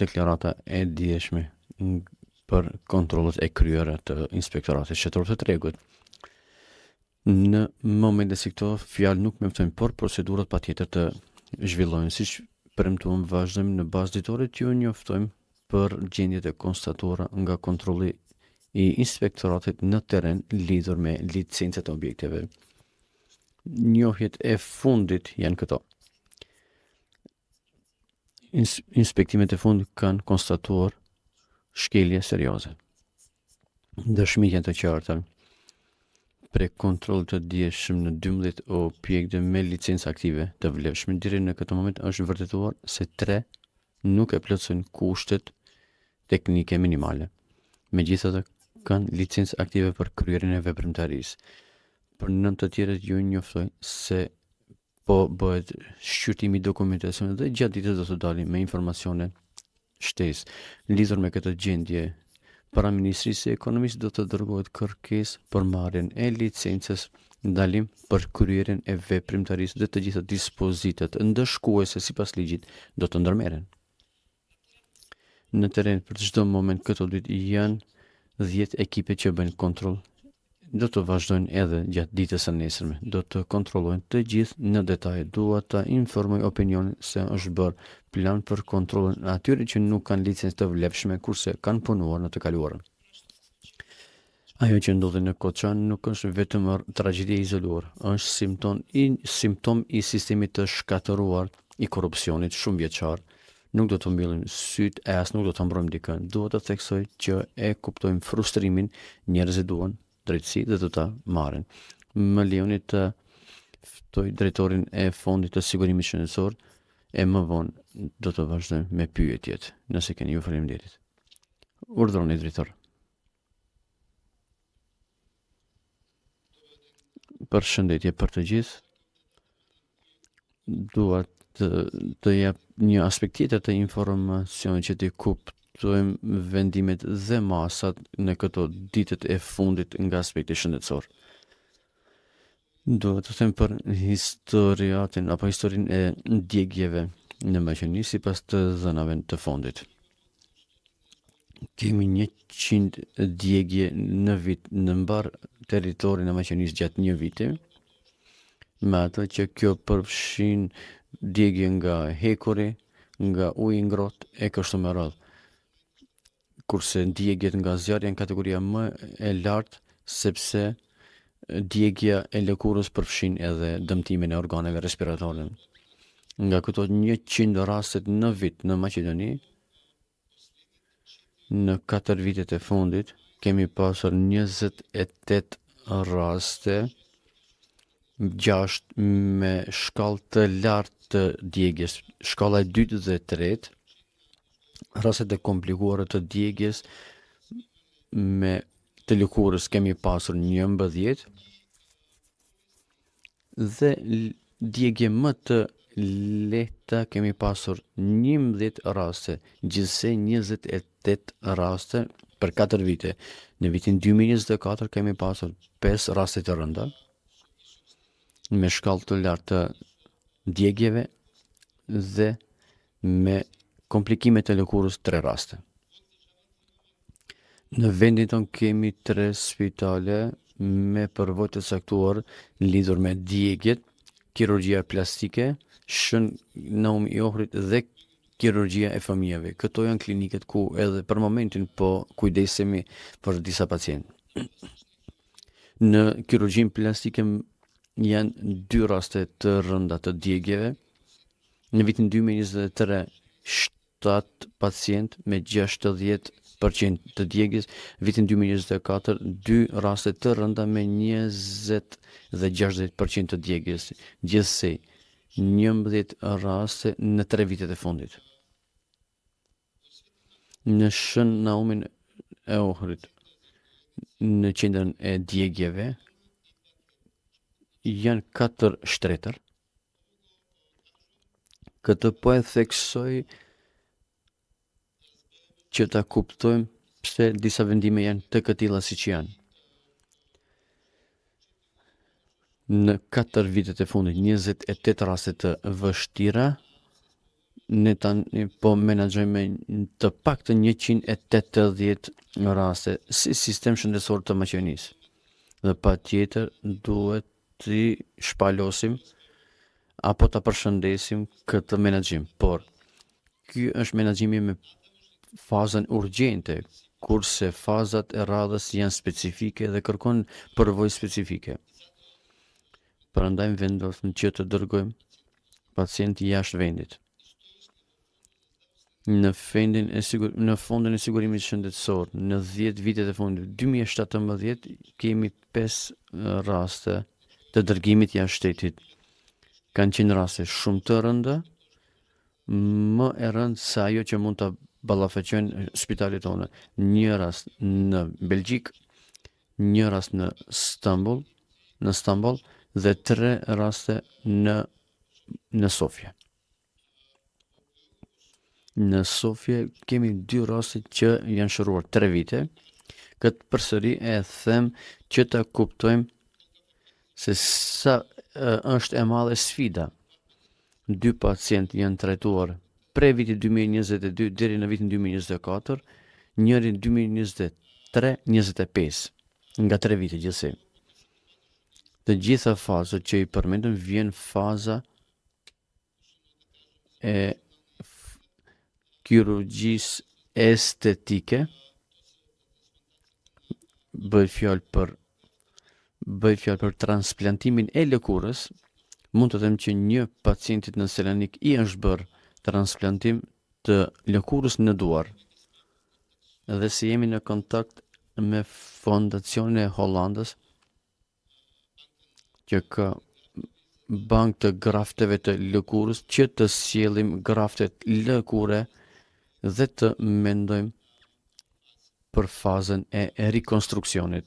deklarata e dieshme për kontrollet e kryera të inspektoratit shtetëror të tregut. Në momente si këto, fjalë nuk mjaftojnë, por procedurat patjetër të zhvillohen. Siç premtuam, vazhdojmë në bazë ditore t'ju njoftojmë për gjendjet e konstatuara nga kontrolli i inspektoratit në terren lidhur me licencat e objekteve. Njohjet e fundit janë këto. Inspektimet e fundit kanë konstatuar shkelje serioze. Dëshmitë janë të qarta. Pre kontroll të dieshëm në 12 objekte me licencë aktive të vlefshme deri në këtë moment është vërtetuar se 3 nuk e plotësojnë kushtet teknike minimale. Megjithatë, kanë licencë aktive për kryerjen e veprimtarisë. Për 9 të tjerët ju njoftoj se po bëhet shqyrtimi i dokumentacionit dhe gjatë ditës do të dalim me informacione shtesë. Lidhur me këtë gjendje, para Ministrisë së Ekonomisë do të dërgohet kërkesë për marrjen e licencës, ndalim për kryerjen e veprimtarisë dhe të gjitha dispozitat ndëshkuese sipas ligjit do të ndërmerren. Në terren për çdo moment këto ditë janë 10 ekipe që bëjnë kontroll. Do të vazhdojnë edhe gjatë ditës së nesërme. Do të kontrollojnë të gjithë në detaj. Dua ta informoj opinionin se është bërë plan për kontrollin atyre që nuk kanë licencë të vlefshme kurse kanë punuar në të kaluarën. Ajo që ndodhi në Koçan nuk është vetëm tragjedi e izoluar, është simptom i sistemit të shkatëruar i korrupsionit shumë vjeçar. Nuk do të mbyllim syt e as nuk do të mbrojmë dikën. Dua të theksoj që e kuptojmë frustrimin, njerëzit duan drejtësi dhe do ta marrin. Më lejoni të ftoj drejtorin e Fondit të Sigurimit Shëndetësor e më vonë do të vazhdojmë me pyetjet. Nëse keni, ju faleminderit. Urdhroni drejtor. Përshëndetje për të gjithë. Dua të jap një aspekt tjetër të informacionit që të kuptojmë vendimet dhe masat në këto ditët e fundit nga aspekti shëndetësor. Do të them për historinë e djegjeve në Maqedoni sipas të dhënave të fondit. Kemi 100 djegje në vit në mbar territorin e Maqedonisë gjatë një viti, me atë që kjo përfshin djegje nga hekuri, nga uji i ngrohtë e kështu me radhë. Kurse djegjet nga zjarri janë kategoria më e lartë sepse djegja e lëkurës përfshin edhe dëmtimin e organeve respiratore. Nga këto 100 rastet në vit në Maqedoni, në 4 vitet e fundit kemi pasur 28 raste, 6 me shkallë të lartë të djegjes, shkalla e 2 dhe 3, rastet e komplikuara të djegjes me të lëkurës kemi pasur 11 dhe djegje më të lehta kemi pasur 11 raste, gjithsej 28 raste për 4 vite. Në vitin 2024 kemi pasur 5 raste të rënda me shkallë të lartë të djegjeve dhe me komplikime të lëkurës 3 raste. Në vendin tonë kemi 3 spitale me përvojë të caktuar lidhur me djegjet, kirurgjia plastike, Shën Naum i Ohrit dhe kirurgjia e fëmijëve. Këto janë kliniket ku edhe për momentin po kujdesemi për disa pacientë. Në kirurgjin plastike janë 2 raste të rënda të djegjeve. Në vitin 2023 7 pacient me 60% të djegjes, vitin 2024 2 raste të rënda me 20 dhe 60% të djegjes, gjithsej 11 raste në 3 vitet e fundit. Në Shën Naumin e Ohrit, në qendrën e djegjeve, janë 4 shtretër. Këtë po e theksoj që ta kuptojmë pse disa vendime janë të këtilla siç janë. Në 4 vitet e fundit 28 raste të vështira Ne tani po menaxhojmë të paktën 180 raste si sistem shëndetësor të Maqedonisë. Dhe patjetër duhet të shpalosim apo ta përshëndesim këtë menaxhim, por ky është menaxhimi me fazën urgjente, kurse fazat e radhës janë specifike dhe kërkon përvojë specifike. Prandaj vendosëm që të dërgojmë pacient jashtë vendit. Në fondin e sigurimit shëndetësor, në 10 vitet e fundit, 2017 kemi 5 raste të dërgimit jashtë shtetit. Kanë qenë raste shumë të rënda, më e rëndë se ajo që mund të ballafaqojnë spitalet tona. Një rast në Belgjik, një rast në Stamboll dhe 3 raste në Sofia. Në Sofia kemi 2 raste që janë shëruar 3 vite. Këtë përsëri e them që ta kuptojmë se sa është e madhe sfida. 2 pacient janë trajtuar prej vitit 2022 deri në vitin 2024, njëri 2023-25, nga 3 vite gjithsej. Të gjitha fazat që i përmendëm vjen faza e kirurgjisë estetike, bëj fjalë për transplantimin e lëkurës. Mund të them që një pacientit në Selanik i është bërë transplantim të lëkurës në duar. Dhe se jemi në kontakt me fondacionin e Hollandës, që ka bank të grafteve të lëkurës, që të sjellim graftet lëkure dhe të mendojmë për fazën e rikonstruksionit.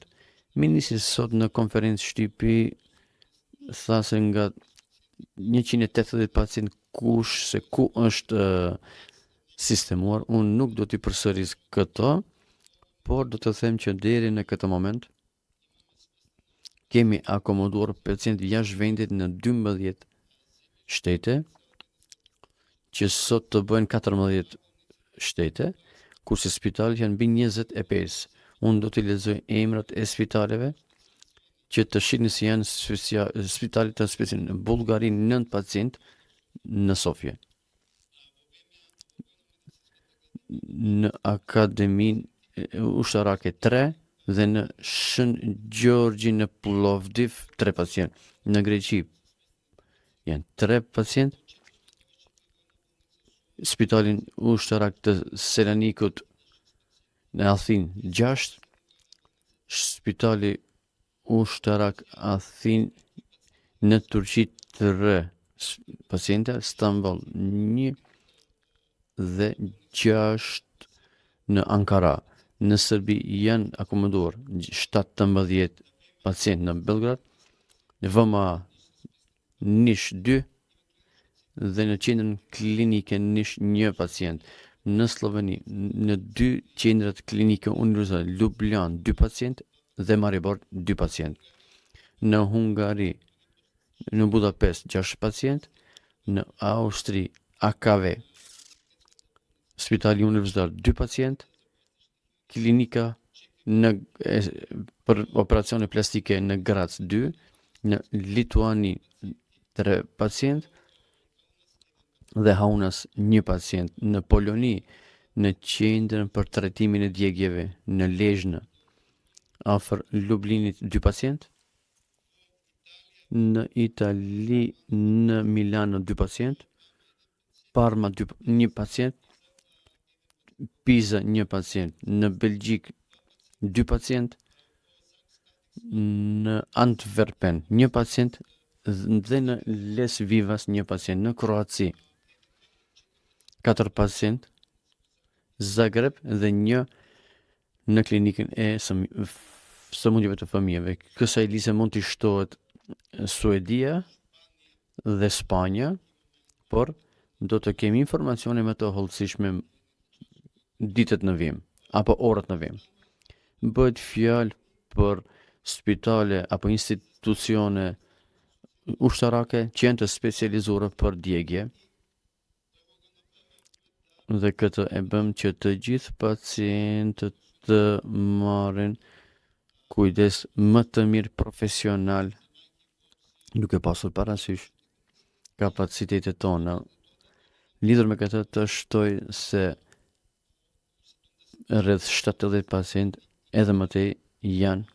Ministri sot në konferencë Shtypi tha se nga 180 pacient ku është sistemuar. Unë nuk do t'i përsëris këto, por do të them që deri në këtë moment kemi akomoduar pacient jashtë vendit në 12 shtete, që sot të bëhen 14 shtete, kurse spitalet janë mbi 25. Unë do t'i lexoj emrat e spitaleve që të shihni se janë spitalet të specin. Në Bullgari 9 pacient, në Sofje. Në Akademinë ushtarake 3 dhe në Shën Gjorgji në Plovdiv 3 pacient. Në Greqi janë 3 pacient. Spitalin ushtarak të Selanikut në Athin 6. Spitali ushtarak Athin në Turqi 3 paciente, Stamboll 1 dhe 6 në Ankara. Në Serbi janë akomoduar 17 pacient në Belgrad, në VMA Nish 2 dhe në qendrën klinike Nish 1 pacient. Në Sloveni, në 2 qendrat klinike universale, Lubljan 2 pacient dhe Maribor 2 pacient. Në Hungari, në Budapest 6 pacient, në Austri AKV, Spitali Universitar 2 pacient, klinika për operacione plastike në Graz 2, në Lituani 3 pacient dhe Kaunas 1 pacient. Në Poloni, në qendrën për trajtimin e djegjeve në Lezhë afër Lublinit 2 pacient. Në Itali, në Milano 2 pacient, Parma 1 pacient, Pisa 1 pacient, në Belgjik 2 pacient, në Antwerpen 1 pacient dhe në Les Vivas 1 pacient. Në Kroaci 4 pacient, Zagreb dhe 1 në klinikën e sëmundjeve të fëmijëve. Kësaj liste mund të shtohet Suedia dhe Spanja, por do të kemi informacione më të hollësishme ditët në vim apo orët në vim. Bëhet fjalë për spitale apo institucione ushtarake që janë të specializuara për djegje. Dhe këtë e bëm që të gjithë pacientët të marrin kujdes më të mirë profesional, duke pasur parasysh kapacitetet tona. Lidhur me këtë të shtoj se rreth 70 pacient edhe më tej janë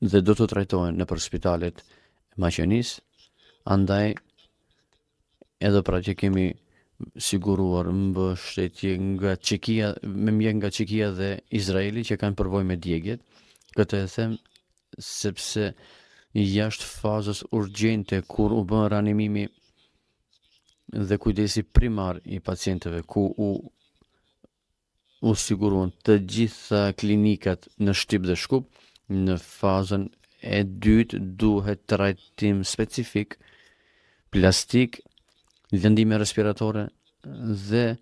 dhe do të trajtohen nëpër spitalet e Maqedonisë, andaj edhe pra që kemi siguruar mbështetje nga Çekia, me mjek nga Çekia dhe Izraeli që kanë përvojë me djegjet. Këtë e them sepse jashtë fazës urgjente kur u bën reanimimi dhe kujdesi primar i pacientëve, ku u siguruan të gjitha klinikat në Shtyp dhe Shkup, në fazën e dytë duhet trajtim specifik, plastik, lëndime respiratore dhe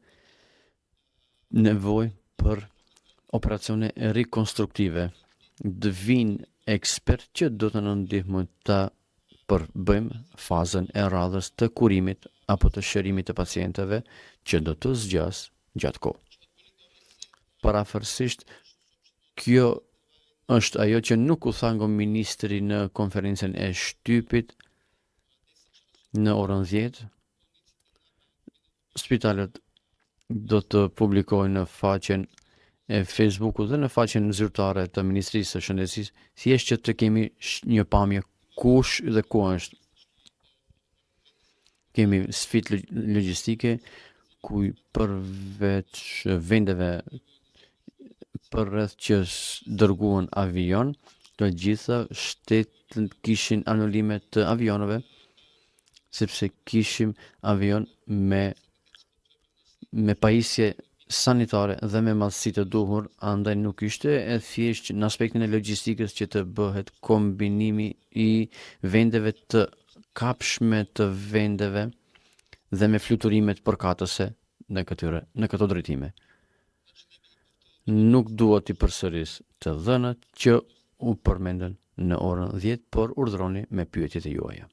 nevojë për operacione rekonstruktive. Të vinë ekspert që do të na ndihmojnë ta përbëjmë fazën e radhës të kurimit apo të shërimit të pacientëve që do të zgjas gjatë kohë. Parafërsisht, kjo është ajo që nuk u tha nga ministri në konferencën e Shtypit në orën 10. Spitalet do të publikojnë në faqen e Facebookut dhe në faqen zyrtare të Ministrisë së Shëndetësisë, thjesht që të kemi një pamje kush dhe ku është. Kemi sfidë logjistike ku përveç vendeve përreth që dërguan avion, të gjitha shtetet kishin anulime të avionëve, sepse kishim avion me pajisje sanitare dhe me madhësi të duhur, andaj nuk ishte e thjesht në aspektin e logjistikës që të bëhet kombinimi i vendeve të kapshme të vendeve dhe me fluturimet përkatëse në këto drejtime. Nuk dua t'i përsëris të dhënat që u përmendën në orën 10, por urdhroni me pyetjet e juaja.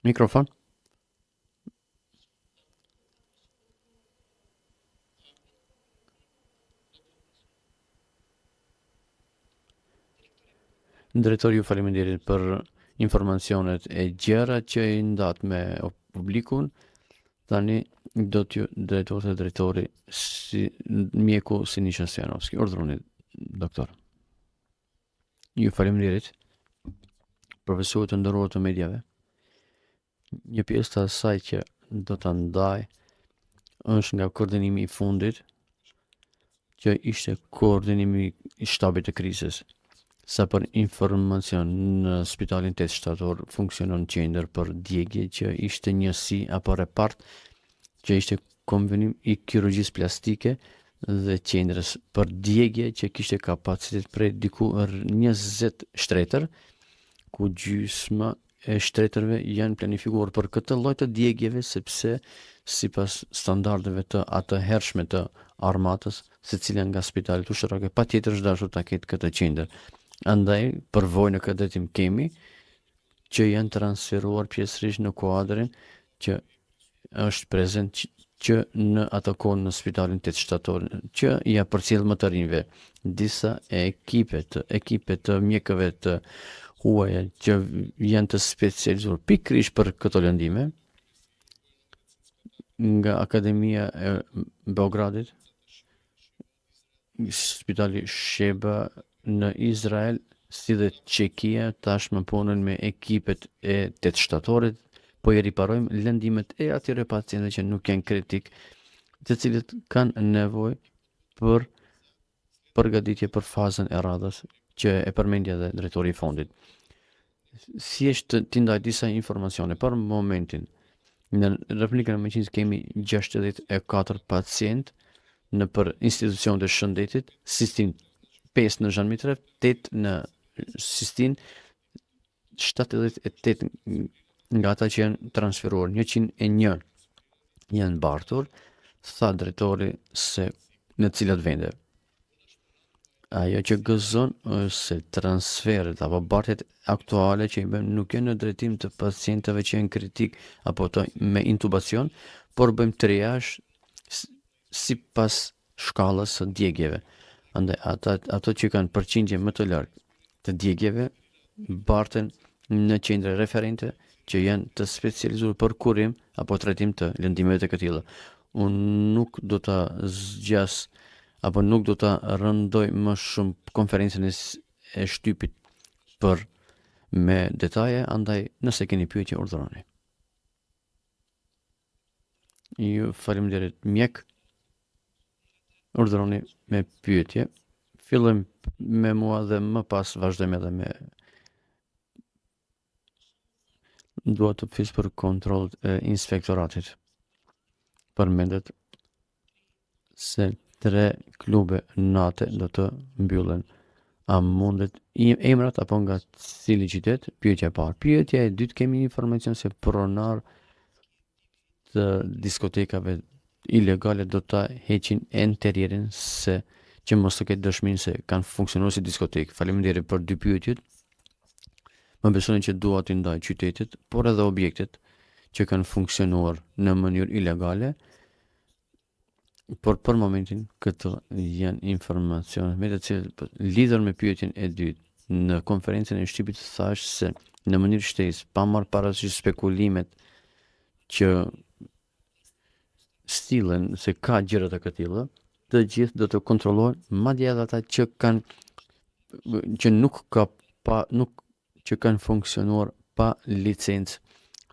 Mikrofon. Drejtori, ju faleminderit për informacionet e gjera që i ndat me publikun. Tani do t'ju drejtohet drejtori mjeku Sinisa Stojanovski. Urdhroni, doktor. Ju faleminderit, profesorët të nderuar të mediave. Një pjesë të asaj që do ta ndaj është nga koordinimi i fundit, që ishte koordinimi i shtabit të krizës. Sa për informacion, në spitalin 8 shtator funksionon qendër për djegje që ishte njësi apo repart që ishte konvenim i kirurgjisë plastike dhe qendrës për djegje që kishte kapacitet prej diku 20 shtretër, ku gjysma e shtretërve janë planifikuar për këtë lloj të djegjeve sepse sipas standardeve të atëhershme të armatës, secila nga spitalet ushtarake patjetër është dashur ta ketë këtë qendër. Andaj, përvojë në këtë drejtim kemi që janë transferuar pjesërisht në kuadrin që është prezent që në atë kohë në spitalin 8 shtator, që ja përcjell më të rinjve. Disa ekipe të mjekëve të huaja që janë të specializuar pikërisht për këto lëndime, nga Akademia e Beogradit, Spitali Sheba në Izrael, si dhe Çekia, tashmë punën me ekipet e 8 shtatorit, po i riparojmë lëndimet e atyre pacientëve që nuk janë kritik, të cilët kanë nevojë për përgatitje për fazën e radhës që e përmendja dhe drejtori i fondit. Thjesht t'i ndaj disa informacione për momentin. Në Republikën e Maqedonisë kemi 64 pacient në për institucion të shëndetit, Sistin 5 në Zhan Mitrev, 8 në Sistin, 78 nga ata që janë transferuar, 101 janë mbartur, tha drejtori se në cilat vende. Ajo që gëzon është se transferet apo bartjet aktuale që i bëjmë nuk janë në drejtim të pacientëve që janë kritik apo të me intubacion, por bëjmë triazh sipas shkallës së djegjeve. Andaj ato që kanë përqindje më të lartë të djegjeve barten në qendre referente që janë të specializuar për kurim apo trajtim të lëndimeve të këtilla. Unë nuk do ta zgjas apo nuk do ta rëndoj më shumë konferencën e shtypit për me detaje, andaj nëse keni pyetje urdhëroni. Ju faleminderit mjek. Urdhëroni me pyetje. Fillojmë me mua dhe më pas vazhdojmë edhe me dua të fis për kontrollet e inspektoratit. Përmendet se 3 klube nate do të mbyllen. A mundet emrat apo nga cili qytet? Pyetja e parë. Pyetja e dytë, kemi informacion se pronar të diskotekave ilegale do ta heqin interierin se që mos të ketë dëshminë se kanë funksionuar si diskotekë. Faleminderit për dy pyetjet. Më besoni që dua t'i ndaj qytetit, por edhe objektet që kanë funksionuar në mënyrë ilegale, por për momentin këto janë informacione me të cilët lidhur me pyetjen e dytë. Në konferencën e shtypit thash se në mënyrë shtesë, pa marrë parasysh spekulimet që stillen se ka gjëra të këtilla, të gjithë do të kontrollohen, madje edhe ata që kanë funksionuar pa licencë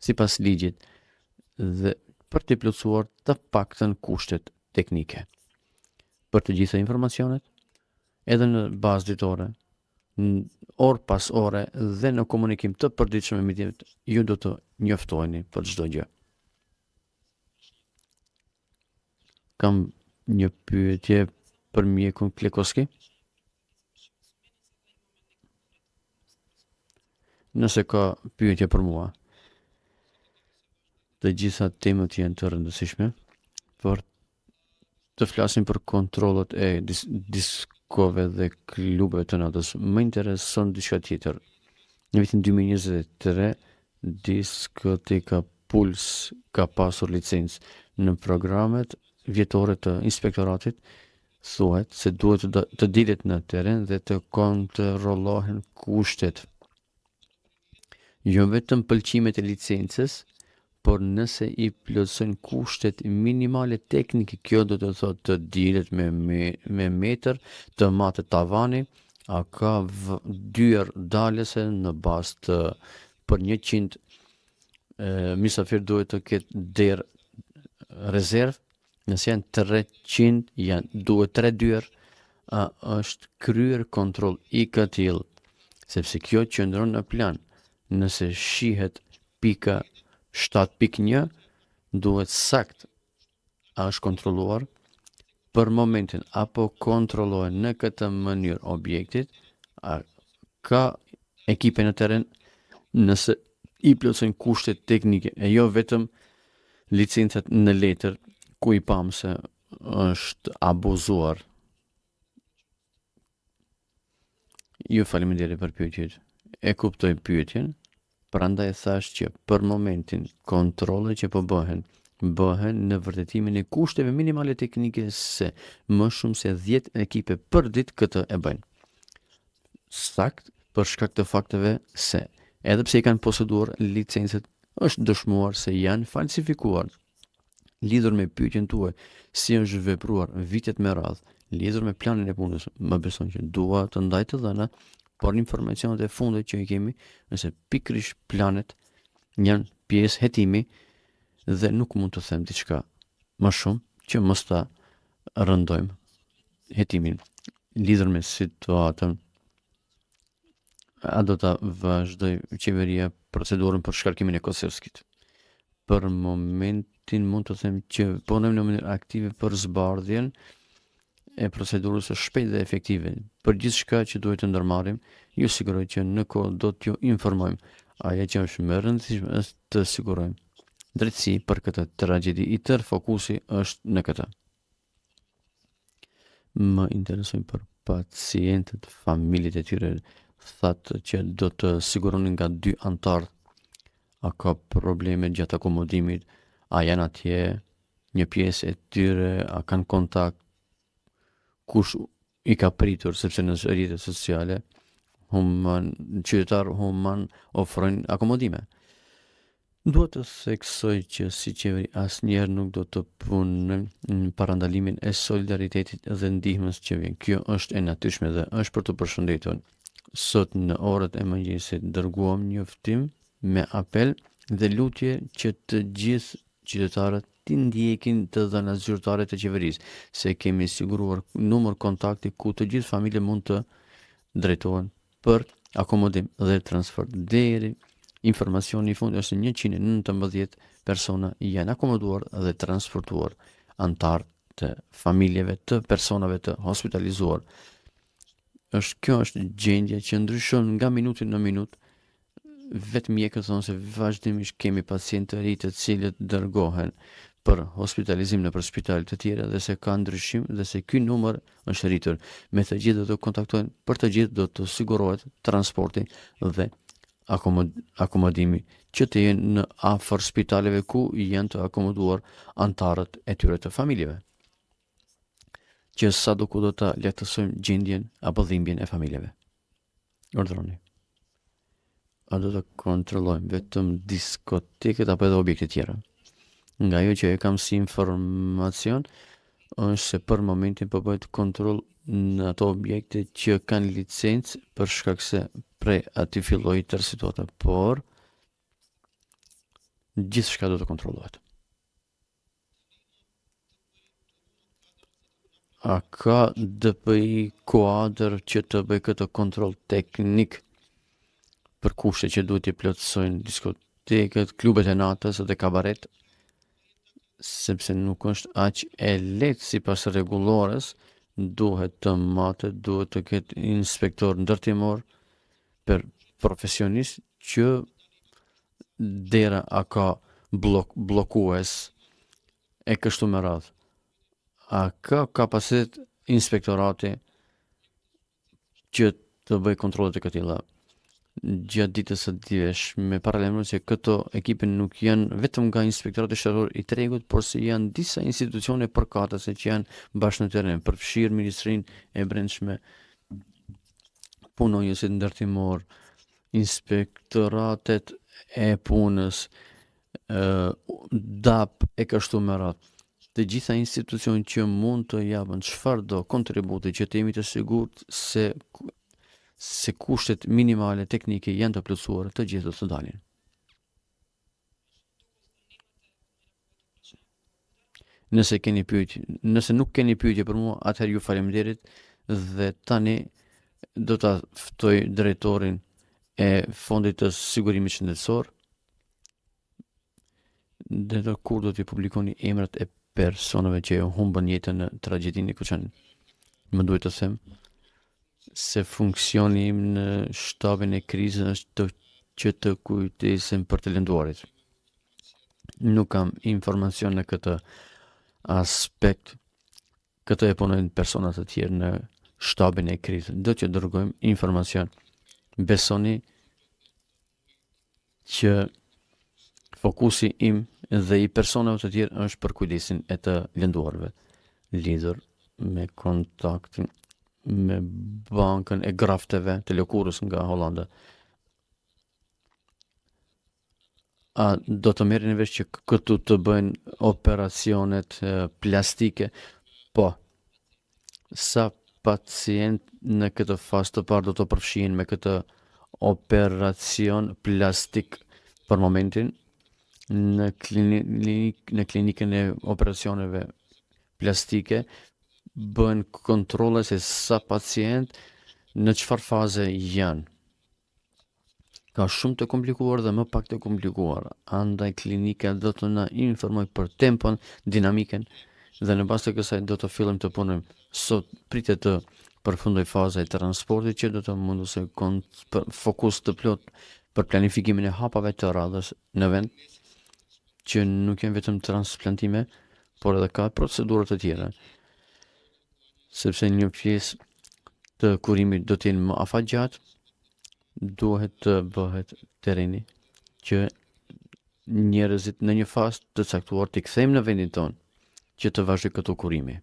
sipas ligjit dhe për të plotësuar të paktën kushtet teknike. Për të gjitha informacionet, edhe në bazë ditore, orë pas ore dhe në komunikim të përditshëm me mjetet, ju do të njoftoheni për çdo gjë. Kam një pyetje për mjekun Klekoski. Nëse ka pyetje për mua, të gjitha temët janë të rëndësishme, por të flasim për kontrollet e diskove dhe klubeve të natës. Më intereson diçka tjetër. Në vitin 2023, diskoteka Puls ka pasur licencë. Në programet vjetore të inspektoratit thuhet se duhet të dilet në teren dhe të kontrollohen kushtet. Jo vetëm pëlqimet e licencës, por nëse i plotësojnë kushtet minimale teknike, kjo do të thotë të dilet me metër, të matet tavani, a ka dyer dalëse në bazë të për 100 mysafir duhet të ketë derë rezervë, nëse janë 300 duhet 3 dyer, a është kryer kontroll i këtill, sepse kjo qëndron në plan. Nëse shihet pika 7.1 duhet sakt a është kontrolluar për momentin apo kontrollohen në këtë mënyrë objektit, a ka ekipe në teren, nëse i plotësojnë kushtet teknike e jo vetëm licencat në letër ku i pam se është abuzuar. Ju faleminderit për pyetjet. E kuptoj pyetjen, prandaj thash që për momentin kontrollet që po bëhen në vërtetimin e kushteve minimale teknike se më shumë se 10 ekipe për ditë këtë e bëjnë. Sakt për shkak të fakteve se edhe pse i kanë poseduar licencët, është dëshmuar se janë falsifikuar. Lidhur me pyetjen tuaj, si është vepruar vitet me radhë, lidhur me planin e punës, më beson që dua të ndaj të dhëna, por informacionet e fundit që i kemi, nëse pikrish planet janë pjesë hetimi dhe nuk mund të them diçka më shumë që mos ta rëndojmë hetimin. Lidhur me situatën, a do ta vazhdoj qeveria procedurën për shkarkimin e Kosovskit? Për momentin mund të them që punojmë në mënyrë aktive për zbardhjen e procedurës së shpejtë dhe efektive. Për gjithçka që duhet të ndërmarrim, ju siguroj që në kohë do t'ju informojmë. Ajo që është më e rëndësishme është të sigurojmë drejtësi për këtë tragjedi. I tërë fokusi është në këtë. Më interesojnë për pacientët, familjet e tyre thatë që do të siguronin nga 2 antarë, a ka probleme gjatë akomodimit, a janë atje, një pjesë e tyre, a kanë kontakt, kush i ka pritur, sepse në rrjetet sociale qytetarë human ofrojnë akomodime. Duhet të theksoj që si qeveri asnjëherë nuk do të punojmë në parandalimin e solidaritetit dhe ndihmës që vjen. Kjo është e natyrshme dhe është për të përshëndetur. Sot në orët e mëngjesit dërguam një njoftim me apel dhe lutje që të gjithë qytetarët të ndjekin të dhënat zyrtare të qeverisë, se kemi siguruar numër kontakti ku të gjithë familje mund të drejtohen për akomodim dhe transfer. Deri informacioni i fundit është 119 persona janë akomoduar dhe transportuar, antar të familjeve të personave të hospitalizuar. Kjo është gjendje që ndryshon nga minutë në minutë. Vetë mjekët thonë se vazhdimisht kemi pacientë të ri të cilët dërgohen për hospitalizim në për spitalet të tjera dhe se ka ndryshim dhe se ky numër është rritur. Me të gjithë do të kontaktojnë, për të gjithë do të sigurohet transporti dhe akomodimi që të jenë në afër spitaleve ku janë të akomoduar antarët e tyre të familjeve. Që sa do ku do të lehtësojmë gjendjen apo dhimbjen e familjeve. Ordroni. A do të kontrollojmë vetëm diskoteket apo edhe objekte tjera? Nga ajo që e kam si informacion është se për momentin po bëhet kontroll në ato objekte që kanë licencë për shkak se prej aty filloi tërë situata, por gjithçka do të kontrollohet. A ka DPI kuadër që të bëj këtë kontroll teknik për kushte që duhet të plotësojnë diskotekët, klubet e natës dhe kabaret, sepse nuk është aq e lehtë sipas rregullores, duhet të matet, duhet të ketë inspektor ndërtimor për profesionist që dera a ka blokues e kështu me radhë. A ka kapacitet inspektorati që të bëj kontrollet e këtilla? Gjatë ditës së djeshme paralajmërohet se këto ekipe nuk janë vetëm nga inspektorati shtetëror i tregut, por se janë disa institucione përkatëse që janë bashkë në terren, përfshirë Ministrinë e Brendshme, punonjësit ndërtimor, inspektoratet e punës, DAP e kështu me radhë. Të gjitha institucionet që mund të japin çfarëdo kontributi që të jemi të sigurt se kushtet minimale teknike janë të plotësuar, të gjithë do të dalin. Nëse nuk keni pyetje për mua, atëherë ju faleminderit dhe tani do ta ftoj drejtorin e Fondit të Sigurimit Shëndetësor dhe kur do të publikoni emrat e personave që humbën jetën në tragjedinë e Kuçanit. Më duhet të them se funksioni im në shtabin e krizës është që të kujtesem për të lënduarit. Nuk kam informacion në këtë aspekt, këtë e punojnë personat të tjerë në shtabin e krizës. Do të dërgojmë informacion. Besoni që fokusi im dhe i personave të tjerë është për kujdesin e të lënduarve, lidhur me kontaktin me bankën e grafteve të lëkurës nga Hollanda. A do të merrin vesh që këtu të bëjnë operacionet plastike? Po. Sa pacient në këtë fazë të parë do të përfshihen me këtë operacion plastik për momentin në klinikën e operacioneve plastike bën kontrole se sa pacient në çfarë faze janë. Ka shumë të komplikuar dhe më pak të komplikuar. Andaj klinika do të na informoj për tempon, dinamiken dhe në bazë të kësaj do të fillojmë të punojmë. Sot pritet të përfundoj faza e transportit që do të mundosë fokus të plot për planifikimin e hapave të radhës në vend që nuk janë vetëm transplantime, por edhe ka procedurat të tjera. Sepse një pjesë të kurimit do të jenë më afatgjatë, duhet të bëhet terreni që njerëzit në një fazë të caktuar të kthejmë në vendin tonë që të vazhdoj këto kurimi.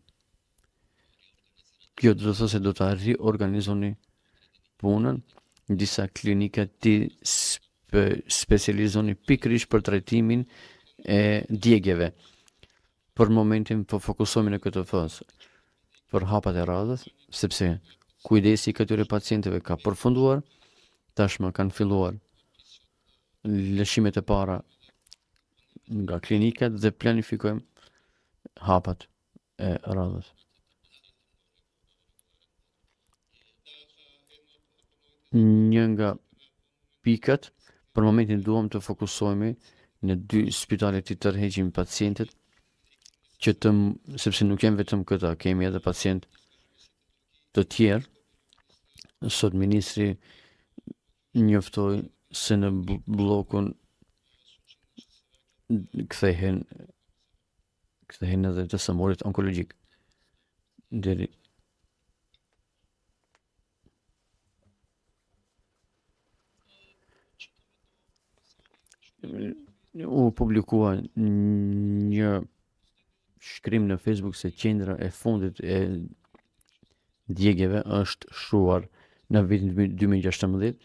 Kjo do të thotë se do të riorganizoni punën, disa klinika të specializoni pikërisht për trajtimin e djegjeve. Për momentin po fokusohemi në këtë fazë për hapat e radhës, sepse kujdesi i këtyre pacientëve ka përfunduar, tashmë kanë filluar lëshimet e para nga klinikat dhe planifikojmë hapat e radhës. Një nga pikat, për momentin duam të fokusohemi në 2 spitale të tërheqim pacientët, sepse nuk jem vetëm këta, kemi edhe pacient të tjerë. Sot ministri njoftoi se në bllokun kthehen edhe të sëmorit onkologjik. Deri u publikua një shkrim në Facebook se qendra e fundit e djegjeve është shuar në vitin 2016.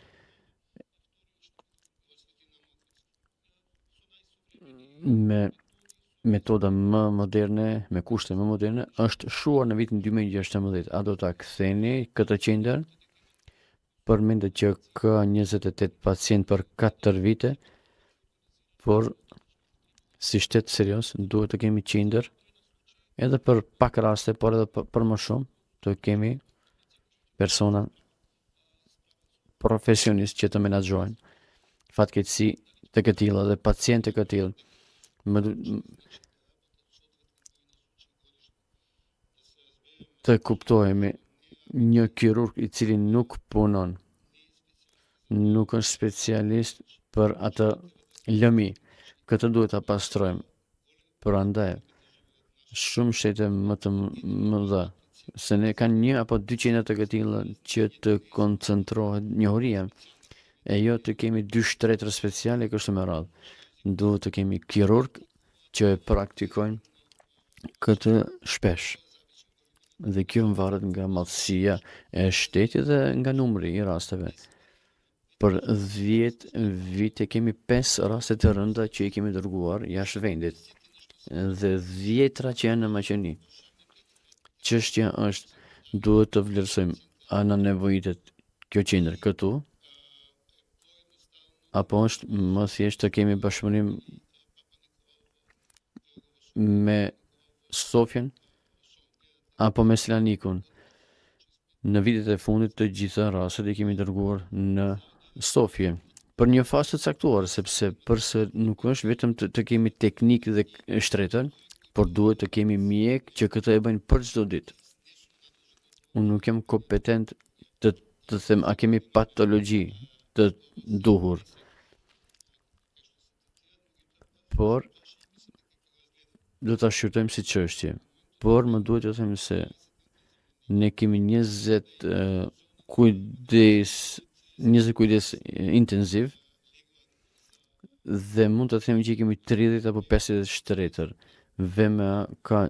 Me metoda më moderne, me kushte më moderne, është shuar në vitin 2016. A do ta ktheni këtë qendër? Përmendet që ka 28 pacient për 4 vite, por si shtet serios duhet të kemi qendër edhe për pak raste, por edhe për më shumë të kemi persona profesionistë që të menaxhojnë fatkeqësi të këtilla dhe pacientë të këtillë. Të kuptojmë, një kirurg i cili nuk punon, nuk është specialist për atë lëmi, këtë duhet ta pastrojmë. Prandaj shumë shtete më të mëdha, se ne kanë 1 apo 2 qendra të këtilla që të koncentrohet njohuria, e jo të kemi 2 shtretër speciale kështu me radhë. Duhet të kemi kirurg që e praktikojnë këtë shpesh. Dhe kjo varet nga madhësia e shtetit dhe nga numri i rasteve. Për 10 vite kemi 5 raste të rënda që i kemi dërguar jashtë vendit dhe 10 që janë në Maqedoni. Çështja është, duhet të vlerësojmë a na nevojitet kjo qendër këtu, apo është më thjesht të kemi bashkëpunim me Sofjen apo me Selanikun. Në vitet e fundit të gjitha rastet i kemi dërguar në Sofje për një fazë të caktuar, sepse përse nuk është vetëm të kemi teknikë dhe shtretër, por duhet të kemi mjek që këtë e bëjnë për çdo ditë. Unë nuk jam kompetent të them a kemi patologji të duhur, por do ta shqyrtojmë si çështje. Por më duhet të them se ne kemi 20 kujdes intenziv dhe mund të themi që kemi 30 apo 50 shtretër. VMA ka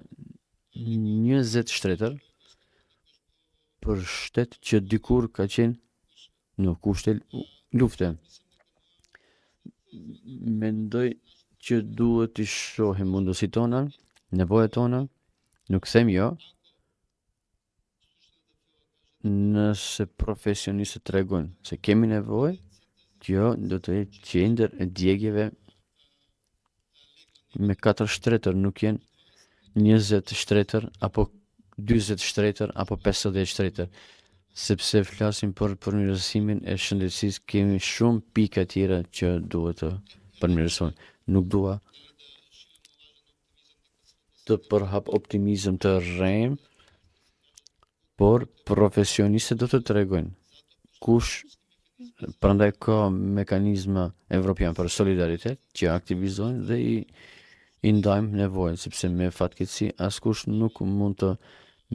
20 shtretër për shtet që dikur ka qenë në kushte lufte. Mendoj që duhet të shohim mundësitë tona, nevojat tona, nuk them jo, nëse profesionistët tregojnë se kemi nevojë, kjo do të jetë qendër e djegjeve me 4 shtretër, nuk jenë 20 shtretër apo 40 shtretër apo 50 shtretër, sepse flasim për përmirësimin e shëndetësisë, kemi shumë pika tjera që duhet të përmirësohen. Nuk dua të përhap optimizëm të rrem, por profesionistët do të tregojnë kush, prandaj ka mekanizma evropian për solidaritet që aktivizojnë dhe i ndajmë nevojën, sepse me fatkeqësi askush nuk mund të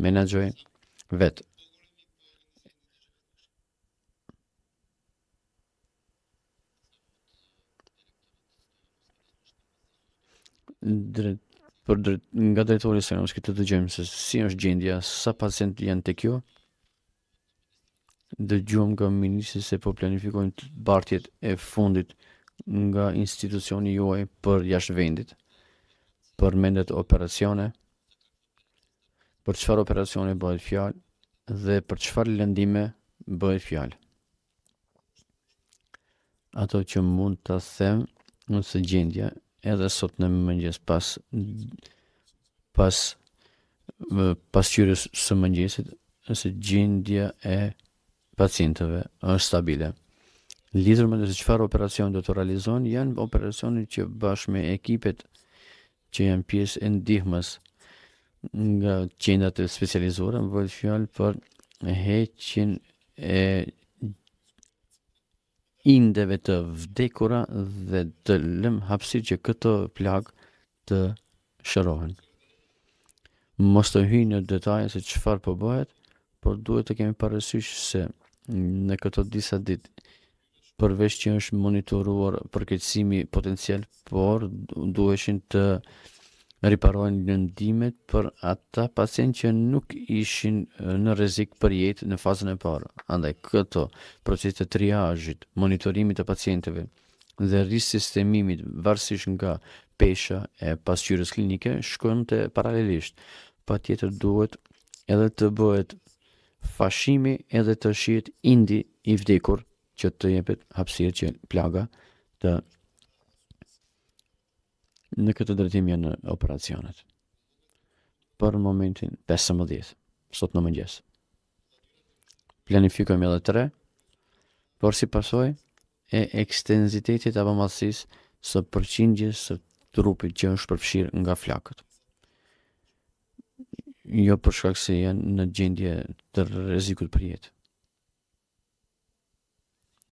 menaxhojë vetë. nga drejtori i Seronës këtë dëgjojmë se si është gjendja, sa pacientë janë tek ju. Dëgjuam nga ministri se po planifikojnë të bartjet e fundit nga institucioni juaj për jashtë vendit, përmendet operacione, për çfarë operacione bëhet fjalë dhe për çfarë lëndime bëhet fjalë. Ato që mund të them nëse gjendja edhe sot në mëngjes pas pasqyrës së mëngjesit, nëse gjendja e pacientëve është stabile. Lidhur me se çfarë operacion do të realizohen, janë operacione që bashkë me ekipet që janë pjesë e ndihmës nga qendrat e specializuara bëhet fjalë për heqjen e indeve të vdekura dhe të lëm hapësirë që këto plagë të shërohen. Mos të hyj në detaje se çfarë po bëhet, por duhet të kemi parasysh se në këto disa ditë, përveç që është monitoruar përkeqësimi potencial, por duheshin të riparohen lëndimet për ata pacientë që nuk ishin në rrezik për jetë në fazën e parë. Andaj këto procese të triazhit, monitorimit të pacientëve dhe risistemimit varësisht nga pesha e pasqyrës klinike shkonte paralelisht. Patjetër duhet edhe të bëhet fashimi edhe të shihet indi i vdekur që të jepet hapësirë që plaga të në këtë drejtim janë operacionet. Për momentin 15, sot në mëngjes. Planifikojmë edhe 3, por si pasojë e ekstenzitetit apo madhësisë së përqindjes së trupit që është përfshirë nga flakët. Jo për shkak se janë në gjendje të rrezikut për jetë.